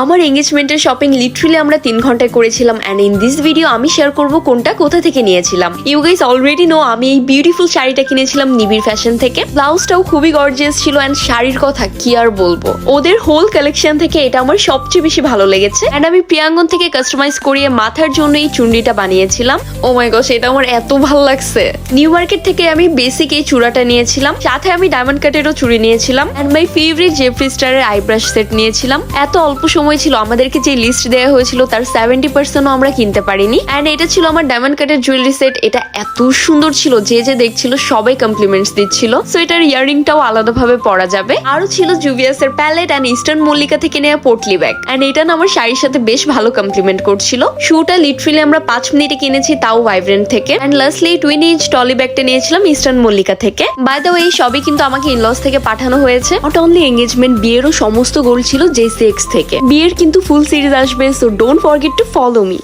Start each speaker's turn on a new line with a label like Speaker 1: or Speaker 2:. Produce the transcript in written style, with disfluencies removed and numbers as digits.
Speaker 1: আমার এঙ্গেজমেন্টের shopping literally আমরা 3 ঘন্টায় করেছিলাম এন্ড ইন দিস ভিডিও আমি শেয়ার করব কোনটা কোথা থেকে নিয়েছিলাম। ইউ গাইস অলরেডি নো আমি এই বিউটিফুল শাড়িটা কিনেছিলাম নিবিড় ফ্যাশন থেকে। ব্লাউজটাও খুবই গর্জিয়াস ছিল এন্ড শাড়ির কথা কি আর বলবো, ওদের হোল কালেকশন থেকে এটা আমার সবচেয়ে বেশি ভালো লেগেছে। এন্ড আমি প্রিয়াঙ্গন থেকে কাস্টমাইজ করিয়ে মাথার জন্য এই চুন্ডিটা বানিয়েছিলাম। ও মাই গশ, এটা আমার এত ভালো লাগছে। নিউ মার্কেট থেকে আমি বেসিক এই চূড়াটা নিয়েছিলাম, সাথে আমি ডায়মন্ড কাটেরও চুড়ি নিয়েছিলাম এন্ড মাই ফেভারিট জেফরি স্টারের আইব্রাশ সেট নিয়েছিলাম। এত অল্প সময় ছিল, আমাদেরকে যে লিস্ট দেওয়া হয়েছিল তার 70% আমরা কিনতে পারিনি। এন্ড এটা ছিল আমার ডায়মন্ড কাটের জুয়েলারি সেট। এটা এত সুন্দর ছিল, যে যে দেখছিল সবাই কমপ্লিমেন্টস দিচ্ছিল। সো এটার ইয়ারিংটাও আলাদাভাবে পরা যাবে। আরো ছিল জুভিয়াসের প্যালেট এন্ড ইস্টার্ন মল্লিকা থেকে নেওয়া পোটলি ব্যাগ এন্ড এটা না আমার শাড়ির সাথে বেশ ভালো কমপ্লিমেন্ট করছিল। শুটা লিটারালি আমরা 5 মিনিটে কিনেছি, তাও ভাইব্রেন্ট থেকে। এন্ড লাস্টলি 20 ইঞ্চ টলি ব্যাগটা নিয়েছিলাম ইস্টার্ন মল্লিকা থেকে। বাই দ্য ওয়ে এই সবই কিন্তু আমাকে ইনলস থেকে পাঠানো হয়েছে। নট অনলি এঙ্গেজমেন্ট, বিয়েরও সমস্ত গোল ছিল JCX থেকে। বিয়ের কিন্তু ফুল সিরিজ আসবে, so don't forget to follow me.